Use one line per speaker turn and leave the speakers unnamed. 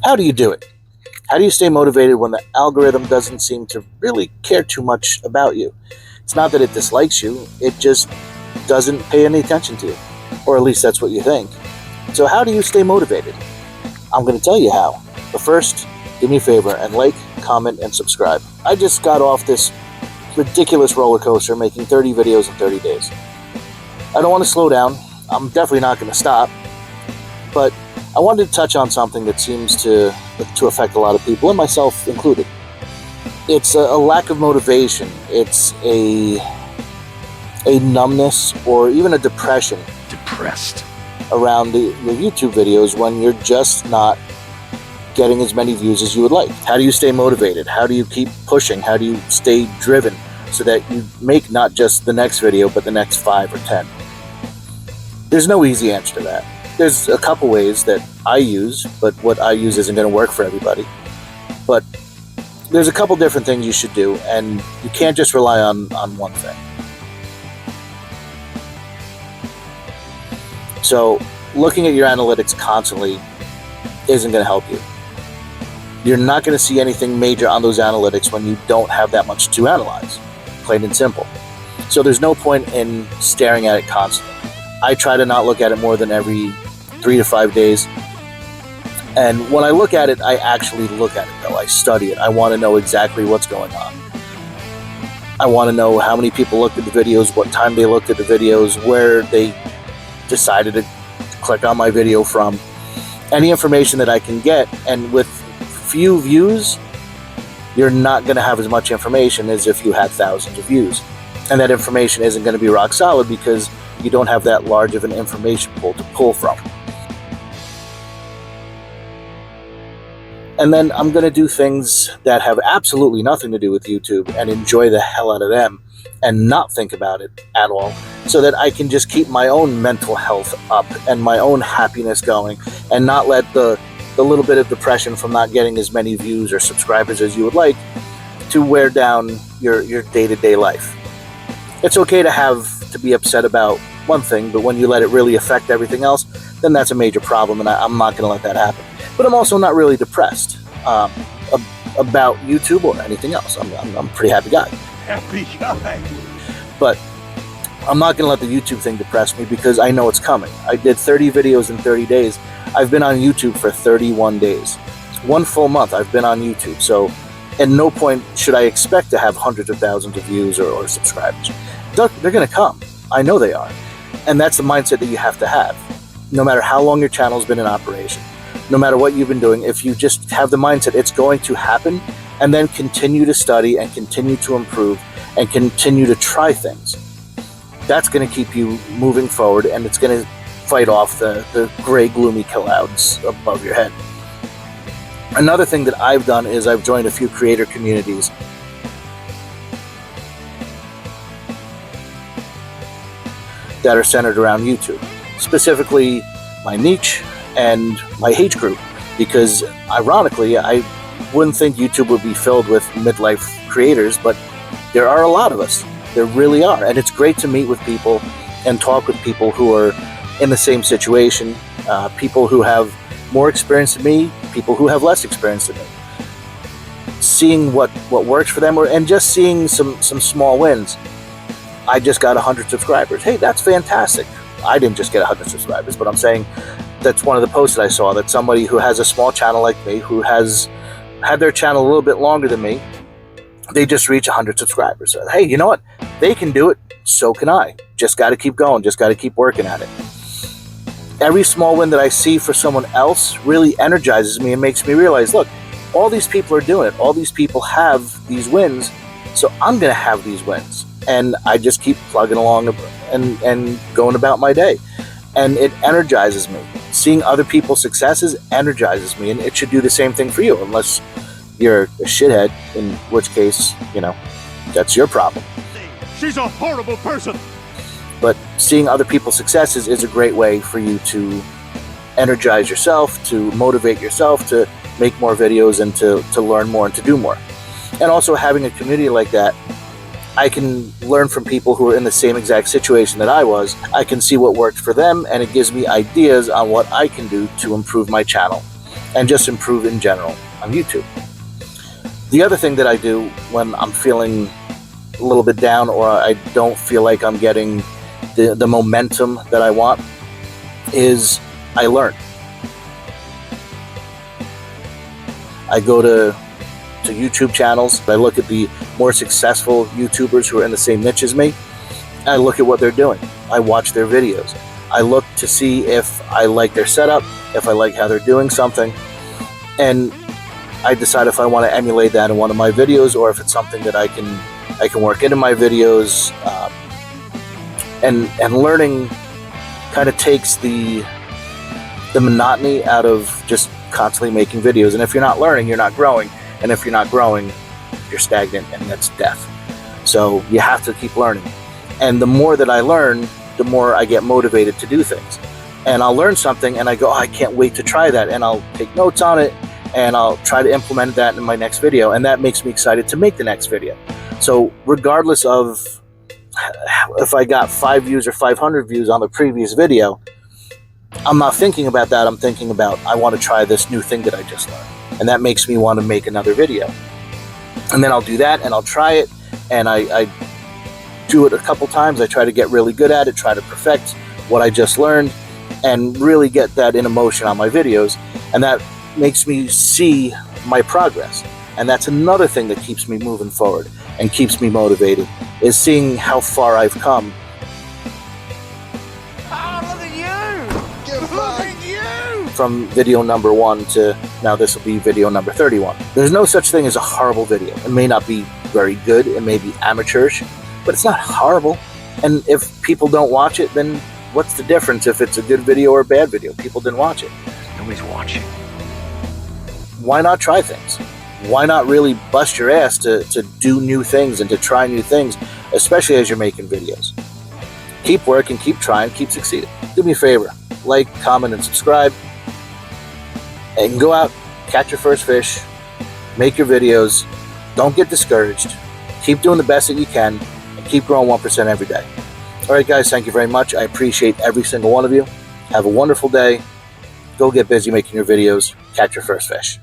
How do you do it? How do you stay motivated when the algorithm doesn't seem to really care too much about you? It's not that it dislikes you, it just doesn't pay any attention to you. Or at least that's what you think. So how do you stay motivated? I'm going to tell you how. But first, do me a favor and like, comment, and subscribe. I just got off this ridiculous roller coaster making 30 videos in 30 days. I don't want to slow down. I'm definitely not going to stop. But I wanted to touch on something that seems to affect a lot of people, and myself included. It's a lack of motivation. It's a numbness or even a depression.
Depressed.
Around your YouTube videos when you're just not getting as many views as you would like. How do you stay motivated? How do you keep pushing? How do you stay driven so that you make not just the next video, but the next 5 or 10? There's no easy answer to that. There's a couple ways that I use, but what I use isn't going to work for everybody. But there's a couple different things you should do, and you can't just rely on one thing. So looking at your analytics constantly isn't going to help you. You're not going to see anything major on those analytics when you don't have that much to analyze, plain and simple. So there's no point in staring at it constantly. I try to not look at it more than every 3 to 5 days. And when I look at it, I actually look at it though. I study it. I want to know exactly what's going on. I want to know how many people looked at the videos, what time they looked at the videos, where they decided to click on my video from. Any information that I can get, and with few views, you're not going to have as much information as if you had thousands of views. And that information isn't going to be rock solid because you don't have that large of an information pool to pull from. And then I'm going to do things that have absolutely nothing to do with YouTube and enjoy the hell out of them and not think about it at all, so that I can just keep my own mental health up and my own happiness going and not let the little bit of depression from not getting as many views or subscribers as you would like to wear down your day-to-day life. It's okay to be upset about one thing, but when you let it really affect everything else, then that's a major problem, and I'm not going to let that happen. But I'm also not really depressed about YouTube or anything else. I'm a pretty happy guy.
Happy guy.
But I'm not going to let the YouTube thing depress me because I know it's coming. I did 30 videos in 30 days. I've been on YouTube for 31 days. 1 full month I've been on YouTube. So at no point should I expect to have hundreds of thousands of views or subscribers. They're going to come. I know they are. And that's the mindset that you have to have. No matter how long your channel's been in operation, no matter what you've been doing, if you just have the mindset it's going to happen, and then continue to study and continue to improve and continue to try things, that's going to keep you moving forward, and it's going to fight off the gray, gloomy clouds above your head. Another thing that I've done is I've joined a few creator communities that are centered around YouTube, specifically my niche and my age group, because ironically, I wouldn't think YouTube would be filled with midlife creators, but there are a lot of us. There really are. And it's great to meet with people and talk with people who are in the same situation, people who have more experience than me, people who have less experience than me. Seeing what works for them, and just seeing some small wins. I just got 100 subscribers. Hey, that's fantastic. I didn't just get 100 subscribers, but I'm saying that's one of the posts that I saw, that somebody who has a small channel like me, who has had their channel a little bit longer than me, they just reach 100 subscribers. So, hey, you know what? They can do it, so can I. Just got to keep going, just got to keep working at it. Every small win that I see for someone else really energizes me and makes me realize, look, all these people are doing it. All these people have these wins, so I'm going to have these wins. And I just keep plugging along and going about my day. And it energizes me. Seeing other people's successes energizes me, and it should do the same thing for you, unless you're a shithead, in which case, that's your problem.
She's a horrible person.
But seeing other people's successes is a great way for you to energize yourself, to motivate yourself, to make more videos, and to learn more and to do more. And also having a community like that, I can learn from people who are in the same exact situation that I was. I can see what worked for them, and it gives me ideas on what I can do to improve my channel and just improve in general on YouTube. The other thing that I do when I'm feeling a little bit down, or I don't feel like I'm getting the momentum that I want, is I learn. I go to YouTube channels. I look at the more successful YouTubers who are in the same niche as me. I look at what they're doing. I watch their videos. I look to see if I like their setup, if I like how they're doing something, and I decide if I want to emulate that in one of my videos, or if it's something that I can work into my videos. And learning kind of takes the monotony out of just constantly making videos. And if you're not learning, you're not growing. And if you're not growing, you're stagnant, and that's death. So you have to keep learning. And the more that I learn, the more I get motivated to do things. And I'll learn something and I go, oh, I can't wait to try that. And I'll take notes on it and I'll try to implement that in my next video. And that makes me excited to make the next video. So regardless of if I got 5 views or 500 views on the previous video, I'm not thinking about that. I'm thinking about, I want to try this new thing that I just learned. And that makes me want to make another video. And then I'll do that and I'll try it. And I do it a couple times. I try to get really good at it, try to perfect what I just learned, and really get that in motion on my videos. And that makes me see my progress. And that's another thing that keeps me moving forward and keeps me motivated, is seeing how far I've come.
Oh, look at you! Look at you!
From video number 1 to now this will be video number 31. There's no such thing as a horrible video. It may not be very good, it may be amateurish, but it's not horrible. And if people don't watch it, then what's the difference if it's a good video or a bad video? People didn't watch it.
Nobody's watching.
Why not try things? Why not really bust your ass to do new things and to try new things, especially as you're making videos? Keep working, keep trying, keep succeeding. Do me a favor, like, comment, and subscribe. And go out, catch your first fish, make your videos. Don't get discouraged. Keep doing the best that you can, and keep growing 1% every day. All right, guys, thank you very much. I appreciate every single one of you. Have a wonderful day. Go get busy making your videos. Catch your first fish.